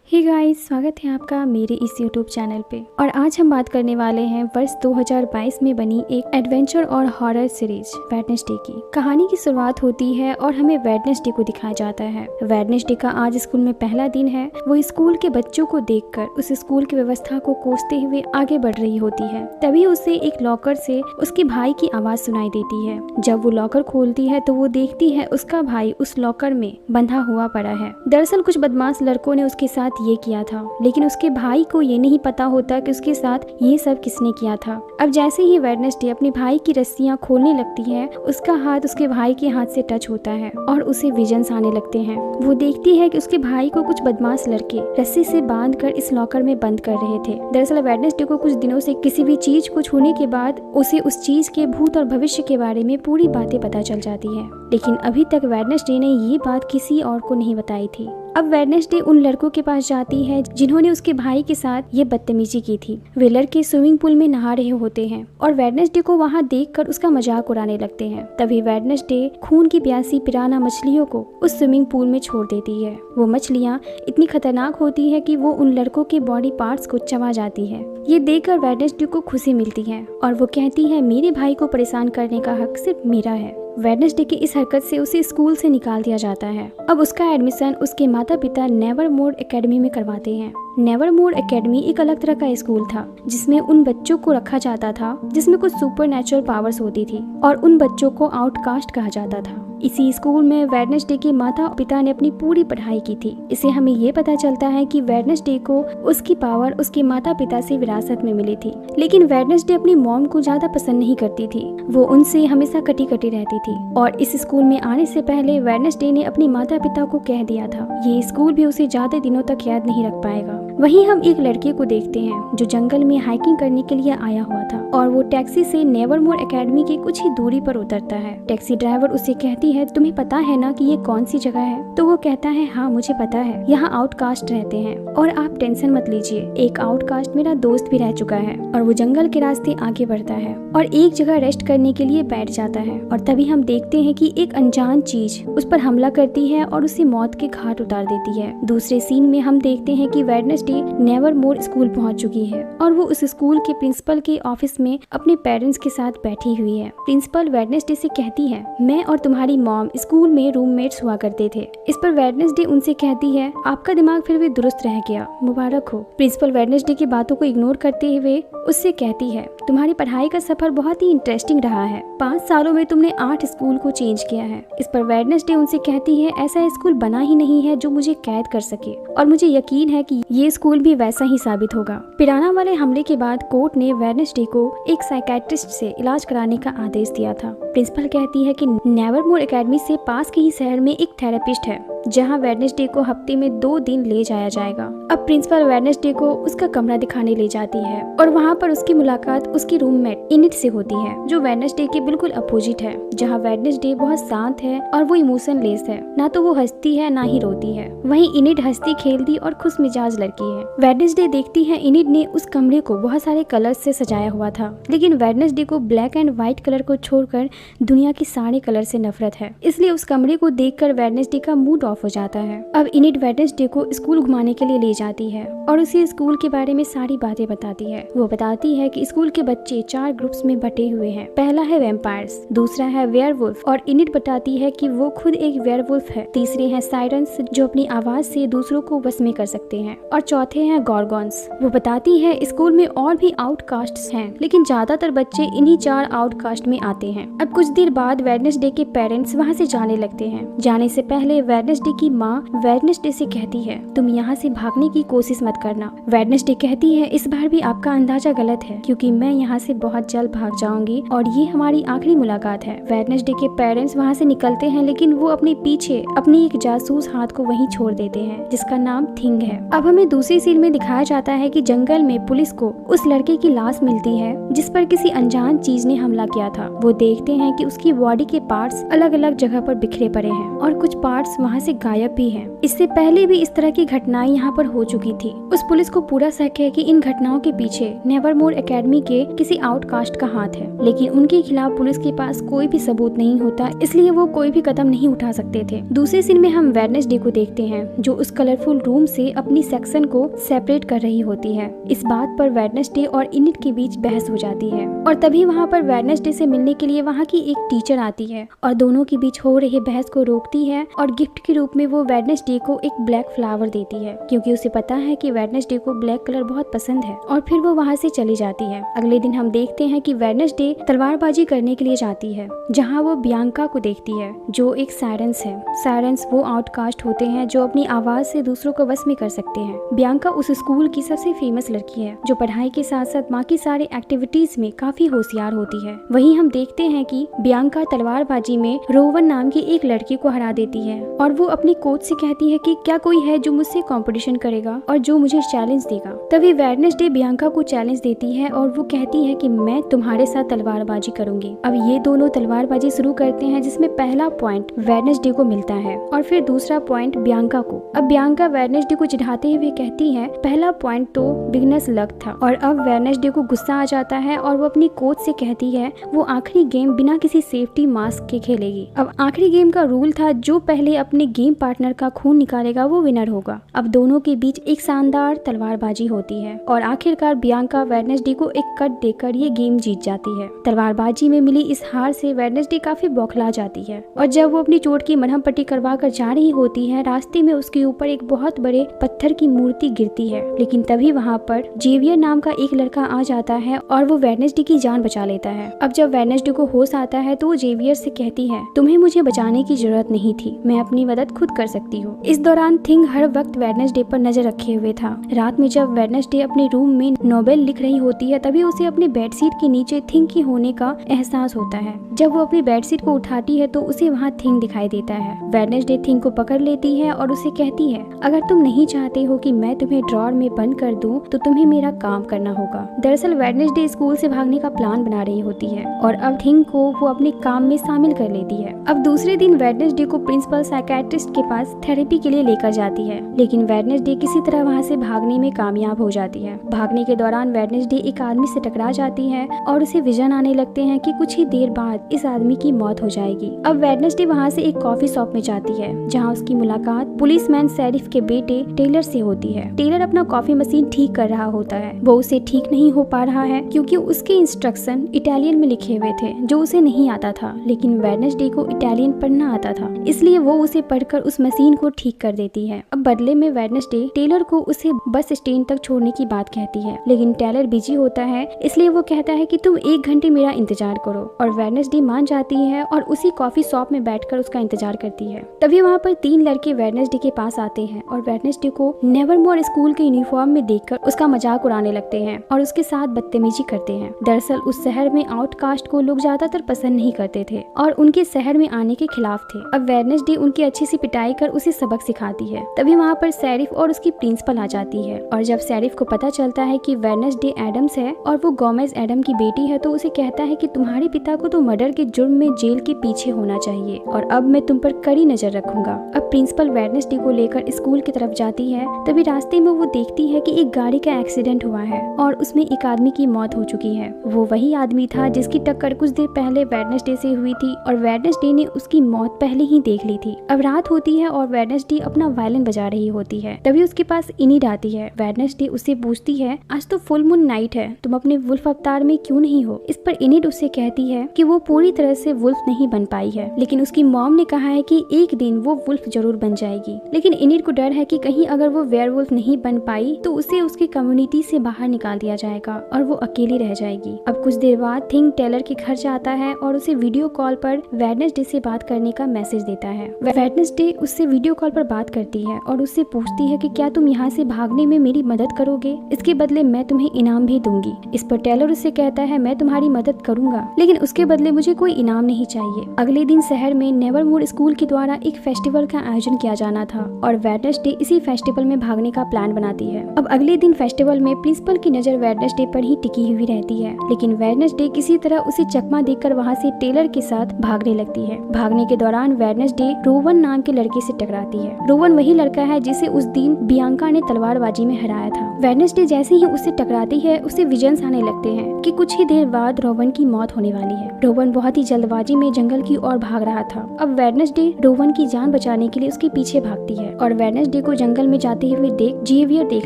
Hey guys, स्वागत है आपका मेरे इस यूट्यूब चैनल पे। और आज हम बात करने वाले हैं वर्ष 2022 में बनी एक एडवेंचर और हॉरर सीरीज वेडनेसडे की। कहानी की शुरुआत होती है और हमें वेडनेसडे को दिखाया जाता है। वेडनेसडे का आज स्कूल में पहला दिन है। वो स्कूल के बच्चों को देखकर उस स्कूल की व्यवस्था को कोसते हुए आगे बढ़ रही होती है। तभी उसे एक लॉकर से उसके भाई की आवाज सुनाई देती है। जब वो लॉकर खोलती है तो वो देखती है उसका भाई उस लॉकर में बंधा हुआ पड़ा है। दरअसल कुछ बदमाश लड़कों ने उसके साथ ये किया था, लेकिन उसके भाई को ये नहीं पता होता कि उसके साथ ये सब किसने किया था। अब जैसे ही वेडनेसडे अपने भाई की रस्सियां खोलने लगती है, उसका हाथ उसके भाई के हाथ से टच होता है और उसे विजन्स आने लगते हैं। वो देखती है कि उसके भाई को कुछ बदमाश लड़के रस्सी से बांधकर इस लॉकर में बंद कर रहे थे। दरअसल वेडनेसडे को कुछ दिनों से किसी भी चीज को छूने के बाद उसे उस चीज के भूत और भविष्य के बारे में पूरी बातें पता चल जाती है, लेकिन अभी तक वेडनेसडे ने ये बात किसी और को नहीं बताई थी। अब वेडनेसडे उन लड़कों के पास जाती है जिन्होंने उसके भाई के साथ ये बदतमीजी की थी। वे लड़के स्विमिंग पूल में नहा रहे होते हैं और वेडनेसडे को वहाँ देखकर उसका मजाक उड़ाने लगते हैं। तभी वेडनेसडे खून की प्यासी पिराना मछलियों को उस स्विमिंग पूल में छोड़ देती है। वो मछलियाँ इतनी खतरनाक होती है कि वो उन लड़कों के बॉडी पार्ट्स को चबा जाती है। ये देखकर वेडनेसडे को खुशी मिलती है और वो कहती है मेरे भाई को परेशान करने का हक सिर्फ मेरा है। वेडनेसडे की इस हरकत से उसे स्कूल से निकाल दिया जाता है। अब उसका एडमिशन उसके माता पिता नेवरमोर एकेडमी में करवाते हैं। नेवरमोर एकेडमी एक अलग तरह का स्कूल था जिसमें उन बच्चों को रखा जाता था जिसमें कुछ सुपरनैचुरल पावर्स होती थी और उन बच्चों को आउटकास्ट कहा जाता था। इसी स्कूल में वेडनेसडे के माता पिता ने अपनी पूरी पढ़ाई की थी। इससे हमें ये पता चलता है कि वेडनेसडे को उसकी पावर उसके माता पिता से विरासत में मिली थी, लेकिन वेडनेसडे अपनी मॉम को ज्यादा पसंद नहीं करती थी। वो उनसे हमेशा कटी कटी रहती थी और इस स्कूल में आने से पहले वेडनेसडे ने अपने माता पिता को कह दिया था ये स्कूल भी उसे ज्यादा दिनों तक याद नहीं रख पाएगा। वहीं हम एक लड़के को देखते हैं जो जंगल में हाइकिंग करने के लिए आया हुआ था और वो टैक्सी से नेवरमोर एकेडमी की कुछ ही दूरी पर उतरता है। टैक्सी ड्राइवर उसे कहती है तुम्हें पता है ना कि ये कौन सी जगह है? तो वो कहता है हाँ मुझे पता है, यहाँ आउटकास्ट रहते हैं और आप टेंशन मत लीजिए, एक आउटकास्ट मेरा दोस्त भी रह चुका है। और वो जंगल के रास्ते आगे बढ़ता है और एक जगह रेस्ट करने के लिए बैठ जाता है और तभी हम देखते हैं कि एक अनजान चीज उस पर हमला करती है और उसे मौत के घाट उतार देती है। दूसरे सीन में हम देखते हैं कि वेडनेसडे नेवरमोर स्कूल पहुंच चुकी है और वो उस स्कूल के प्रिंसिपल के ऑफिस में अपने पेरेंट्स के साथ बैठी हुई है। प्रिंसिपल वेडनेसडे से कहती है मैं और तुम्हारी मॉम स्कूल में रूममेट्स हुआ करते थे। इस पर वेडनेसडे उनसे कहती है आपका दिमाग फिर भी दुरुस्त रह गया, मुबारक हो। प्रिंसिपल वेडनेसडे की बातों को इग्नोर करते हुए उससे कहती है तुम्हारी पढ़ाई का सफर बहुत ही इंटरेस्टिंग रहा है, 5 सालों में तुमने 8 स्कूल को चेंज किया है। इस पर वेडनेसडे उनसे कहती है ऐसा स्कूल बना ही नहीं है जो मुझे कैद कर सके और मुझे यकीन है कि ये स्कूल भी वैसा ही साबित होगा। पिराना वाले हमले के बाद कोर्ट ने वेडनेसडे को एक साइकेट्रिस्ट से इलाज कराने का आदेश दिया था। प्रिंसिपल कहती है कि नेवरमोर एकेडमी से पास के ही शहर में एक थेरेपिस्ट है जहां वेडनेसडे को हफ्ते में 2 दिन ले जाया जाएगा। अब प्रिंसिपल वेडनेसडे को उसका कमरा दिखाने ले जाती है और वहां पर उसकी मुलाकात उसकी रूममेट इनिट से होती है जो वेडनेसडे के बिल्कुल अपोजिट है। जहां वेडनेसडे बहुत शांत है और वो इमोशनलेस है, ना तो वो हंसती है ना ही रोती है। वहीं इनिट हंसती खेलती और खुश मिजाज लड़की है। वेडनेसडे देखती है इनिट ने उस कमरे को बहुत सारे कलर से सजाया हुआ था, लेकिन वेडनेसडे को ब्लैक एंड व्हाइट कलर को छोड़कर दुनिया के सारे कलर से नफरत है। इसलिए उस कमरे को देखकर वेडनेसडे का मूड ऑफ हो जाता है। अब इनिट वेडनेसडे को स्कूल घुमाने के लिए ले जाती है और उसे स्कूल के बारे में सारी बातें बताती है। वो बताती है कि स्कूल के बच्चे 4 ग्रुप्स में बटे हुए हैं। पहला है वैम्पायर्स, दूसरा है वेयरवुल्फ और इनिट बताती है कि वो खुद एक वेयरवुल्फ है। तीसरे हैं साइरन्स जो अपनी आवाज से दूसरों को वश में कर सकते हैं और चौथे हैं गॉर्गॉन्स। वो बताती है स्कूल में और भी आउटकास्ट्स हैं, लेकिन ज्यादातर बच्चे इन्हीं 4 आउटकास्ट में आते हैं। अब कुछ देर बाद वेडनेसडे के पेरेंट्स वहाँ से जाने लगते हैं। जाने से पहले वेडनेसडे की माँ वेडनेसडे से कहती है तुम यहाँ से भागने की कोशिश मत करना। वेडनेसडे कहती है इस बार भी आपका अंदाजा गलत है क्योंकि मैं यहाँ से बहुत जल्द भाग जाऊंगी और ये हमारी आखिरी मुलाकात है। वेडनेसडे के पेरेंट्स वहाँ से निकलते हैं, लेकिन वो अपने पीछे अपनी एक जासूस हाथ को वहीं छोड़ देते हैं जिसका नाम थिंग है। अब हमें दूसरी सीन में दिखाया जाता है कि जंगल में पुलिस को उस लड़के की लाश मिलती है जिस पर किसी अनजान चीज ने हमला किया था। वो देखते हैं कि उसकी बॉडी के पार्ट्स अलग अलग जगह पर बिखरे पड़े हैं और कुछ पार्ट्स वहाँ से से गायब भी है। इससे पहले भी इस तरह की घटनाएं यहाँ पर हो चुकी थी। उस पुलिस को पूरा शक है कि इन घटनाओं के पीछे नेवरमोर एकेडमी के किसी आउटकास्ट का हाथ है, लेकिन उनके खिलाफ पुलिस के पास कोई भी सबूत नहीं होता, इसलिए वो कोई भी कदम नहीं उठा सकते थे। दूसरे सीन में हम वेडनेसडे को देखते हैं जो उस कलरफुल रूम से अपनी सेक्शन को सेपरेट कर रही होती है। इस बात पर वेडनेसडे और इनिट के बीच बहस हो जाती है और तभी वहाँ पर वेडनेसडे से मिलने के लिए वहाँ की एक टीचर आती है और दोनों के बीच हो रही बहस को रोकती है और गिफ्ट के रूप में वो वेडनेसडे को एक ब्लैक फ्लावर देती है, क्योंकि उसे पता है कि वेडनेसडे को ब्लैक कलर बहुत पसंद है। और फिर वो वहाँ से चली जाती है। अगले दिन हम देखते हैं कि वेडनेसडे तलवारबाजी करने के लिए जाती है, जहाँ वो बियांका को देखती है जो एक सायरेंस है। सायरेंस वो आउटकास्ट होते हैं जो अपनी आवाज से दूसरों को बस में कर सकते हैं। बियांका उस स्कूल की सबसे फेमस लड़की है जो पढ़ाई के साथ साथ बाकी सारे एक्टिविटीज में काफी होशियार होती है। वहीं हम देखते हैं कि बियांका तलवारबाजी में रोवन नाम की एक लड़की को हरा देती है और वो अपनी कोच से कहती है कि क्या कोई है जो मुझसे कंपटीशन करेगा और जो मुझे चैलेंज देगा। तभी वेडनेसडे बियांका को चैलेंज देती है और वो कहती है कि मैं तुम्हारे साथ तलवारबाजी करूंगी। अब ये दोनों तलवारबाजी शुरू करते हैं, जिसमें पहला पॉइंट वेडनेसडे को मिलता है और फिर दूसरा पॉइंट बियांका को। अब बियांका वेडनेसडे को चिढ़ाते हुए कहती है पहला पॉइंट तो बिगनर्स लक था। और अब वेडनेसडे को गुस्सा आ जाता है और वो अपनी कोच से कहती है वो आखिरी गेम बिना किसी सेफ्टी मास्क के खेलेगी। अब आखिरी गेम का रूल था जो पहले अपने गेम पार्टनर का खून निकालेगा वो विनर होगा। अब दोनों के बीच एक शानदार तलवारबाजी होती है और आखिरकार बियांका वेडनेसडे को एक कट देकर ये गेम जीत जाती है। तलवारबाजी में मिली इस हार से वेडनेसडे काफी बौखला जाती है और जब वो अपनी चोट की मरहम पट्टी करवा कर जा रही होती है, रास्ते में उसके ऊपर एक बहुत बड़े पत्थर की मूर्ति गिरती है। लेकिन तभी वहाँ पर जेवियर नाम का एक लड़का आ जाता है और वो वेडनेसडे की जान बचा लेता है। अब जब वेडनेसडे को होश आता है तो वो जेवियर से कहती है तुम्हें मुझे बचाने की जरूरत नहीं थी, मैं अपनी मदद खुद कर सकती हूँ। इस दौरान थिंग हर वक्त वेडनेसडे पर नजर रखे हुए था। रात में जब वेडनेसडे अपने रूम में नोवेल लिख रही होती है तभी उसे अपने बेडशीट के नीचे थिंग की होने का एहसास होता है। जब वो अपनी बेडशीट को उठाती है तो उसे वहाँ थिंग दिखाई देता है। वेडनेसडे थिंग को पकड़ लेती है और उसे कहती है अगर तुम नहीं चाहते हो कि मैं तुम्हें ड्रॉर में बंद कर दूं तो तुम्हें मेरा काम करना होगा। दरअसल वेडनेसडे स्कूल से भागने का प्लान बना रही होती है और अब थिंग को वो अपने काम में शामिल कर लेती है। अब दूसरे दिन वेडनेसडे को प्रिंसिपल साइकियाट्रिस्ट के पास थेरेपी के लिए लेकर जाती है, लेकिन वेडनेसडे किसी तरह वहाँ से भागने में कामयाब हो जाती है। भागने के दौरान वेडनेसडे एक आदमी से टकरा जाती है और उसे विजन आने लगते हैं कि कुछ ही देर बाद इस आदमी की मौत हो जाएगी। अब वेडनेसडे वहाँ से एक कॉफी शॉप में जाती है जहाँ उसकी मुलाकात पुलिसमैन शेरिफ के बेटे टेलर से होती है। टेलर अपना कॉफी मशीन ठीक कर रहा होता है। वो उसे ठीक नहीं हो पा रहा है क्योंकि उसके इंस्ट्रक्शन इटालियन में लिखे हुए थे जो उसे नहीं आता था, लेकिन वेडनेसडे को इटालियन पढ़ना आता था, इसलिए वो उसे पढ़कर उस मशीन को ठीक कर देती है। अब बदले में वेडनेसडे टेलर को उसे बस स्टैंड तक छोड़ने की बात कहती है, लेकिन टेलर बिजी होता है इसलिए वो कहता है कि तुम 1 घंटे मेरा इंतजार करो और वेडनेसडे मान जाती है और उसी कॉफी शॉप में बैठकर उसका इंतजार करती है। तभी वहाँ पर 3 लड़के वेडनेसडे के पास आते हैं और वेडनेसडे को नेवरमोर स्कूल के यूनिफॉर्म में देखकर उसका मजाक उड़ाने लगते हैं और उसके साथ बदतमीजी करते हैं। दरअसल उस शहर में आउटकास्ट को लोग ज्यादातर पसंद नहीं करते थे और उनके शहर में आने के खिलाफ थे। अब वेडनेसडे उनकी अच्छी सी पिटाई कर उसे सबक सिखाती है। तभी वहाँ पर शेरिफ और उसकी प्रिंसिपल आ जाती है और जब शेरिफ को पता चलता है कि वेडनेसडे एडम्स है और वो गोमेज एडम की बेटी है तो उसे कहता है कि तुम्हारे पिता को तो मर्डर के जुर्म में जेल के पीछे होना चाहिए और अब मैं तुम पर कड़ी नजर रखूंगा। अब प्रिंसिपल वेडनेसडे को लेकर स्कूल की तरफ जाती है, तभी रास्ते में वो देखती है कि एक गाड़ी का एक्सीडेंट हुआ है और उसमें एक आदमी की मौत हो चुकी है। वो वही आदमी था जिसकी टक्कर कुछ देर पहले वेडनेसडे से हुई थी और वेडनेसडे ने उसकी मौत पहले ही देख ली थी। अब रात होती है और वेडनेसडे अपना वायलिन बजा रही होती है। तभी उसके पास इनिड आती है। वेडनेसडे उससे पूछती है आज तो फुल मून नाइट है, तुम अपने वुल्फ अवतार में क्यों नहीं हो। इस पर इनिड उससे कहती है कि वो पूरी तरह से वुल्फ नहीं बन पाई है, लेकिन उसकी मॉम ने कहा है कि एक दिन वो वुल्फ जरूर बन जाएगी। लेकिन इनिड को डर है कि कहीं अगर वो वेयरवुल्फ नहीं बन पाई तो उसे उसकी कम्युनिटी से बाहर निकाल दिया जाएगा और वो अकेली रह जाएगी। अब कुछ देर बाद थिंग टेलर के घर जाता है और उसे वीडियो कॉल पर वेडनेसडे से बात करने का मैसेज देता है। वेडनेसडे उससे वीडियो कॉल पर बात करती है और उससे पूछती है कि क्या तुम यहाँ से भागने में मेरी मदद करोगे, इसके बदले मैं तुम्हें इनाम भी दूंगी। इस पर टेलर उससे कहता है मैं तुम्हारी मदद करूंगा, लेकिन उसके बदले मुझे कोई इनाम नहीं चाहिए। अगले दिन शहर में नेवरमोर स्कूल के द्वारा एक फेस्टिवल का आयोजन किया जाना था और वेडनेसडे इसी फेस्टिवल में भागने का प्लान बनाती है। अब अगले दिन फेस्टिवल में प्रिंसिपल की नजर वेडनेसडे पर ही टिकी हुई रहती है, लेकिन वेडनेसडे किसी तरह उसे चकमा देकर वहाँ से टेलर के साथ भागने लगती है। भागने के दौरान वेडनेसडे रोवन नाम नाम के लड़के से टकराती है। रोवन वही लड़का है जिसे उस दिन बियांका ने तलवारबाजी में हराया था। वेडनेसडे जैसे ही उससे टकराती है उसे विजन्स आने लगते हैं कि कुछ ही देर बाद रोवन की मौत होने वाली है। रोवन बहुत ही जल्दबाजी में जंगल की ओर भाग रहा था। अब वेडनेसडे रोवन की जान बचाने के लिए उसके पीछे भागती है और वेडनेसडे को जंगल में जाते हुए देख जेवियर देख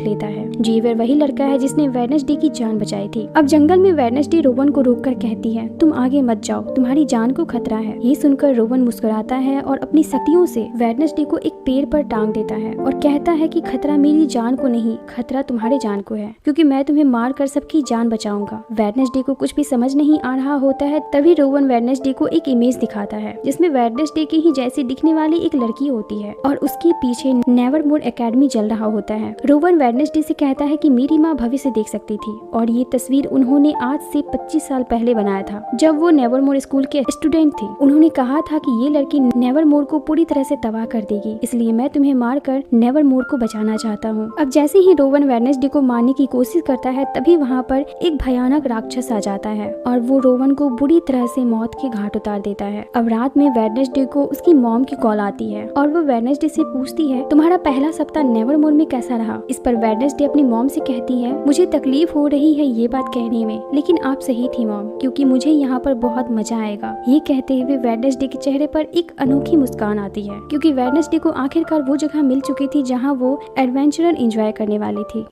लेता है। जेवियर वही लड़का है जिसने वेडनेसडे की जान बचाई थी। अब जंगल में वेडनेसडे रोवन को रोककर कहती है, तुम आगे मत जाओ, तुम्हारी जान को खतरा है। ये सुनकर रोवन मुस्कुराता है और अपनी शक्तियों से वेडनेसडे को एक पेड़ पर टांग देता है और कहता है कि खतरा मेरी जान को नहीं, खतरा तुम्हारे जान को है, क्योंकि मैं तुम्हें मार कर सबकी जान बचाऊंगा। वेडनेसडे को कुछ भी समझ नहीं आ रहा होता है। तभी रोवन वेडनेसडे को एक इमेज दिखाता है जिसमें वेडनेसडे के ही जैसी दिखने वाली एक लड़की होती है और उसके पीछे नेवरमोर एकेडमी चल रहा होता है। रोवन वेडनेसडे से कहता है कि मेरी माँ भविष्य देख सकती थी और ये तस्वीर उन्होंने आज से 25 साल पहले बनाया था जब वो नेवरमोर स्कूल के स्टूडेंट थी। उन्होंने कहा था कि ये लड़की नेवरमोर को पूरी तरह से तबाह कर देगी, इसलिए मैं तुम्हें मारकर नेवरमोर को बचाना चाहता हूँ। अब जैसे ही रोवन वेडनेसडे को मारने की कोशिश करता है तभी वहाँ पर एक भयानक राक्षस आ जाता है और वो रोवन को बुरी तरह से मौत के घाट उतार देता है। अब रात में वेडनेसडे को उसकी मॉम की कॉल आती है और वो वेडनेसडे से पूछती है, तुम्हारा पहला सप्ताह नेवरमोर में कैसा रहा? इस पर वेडनेसडे अपनी मॉम से कहती है, मुझे तकलीफ हो रही है ये बात कहने में, लेकिन आप सही थी मॉम, क्योंकि मुझे यहाँ पर बहुत मजा आएगा। ये कहते हुए वेडनेसडे के चेहरे पर एक अनोखी मुस्कान आती है, क्योंकि वेडनेसडे को आखिरकार वो जगह मिल चुकी थी जहाँ वो एडवेंचर एंजॉय करने वाली थी।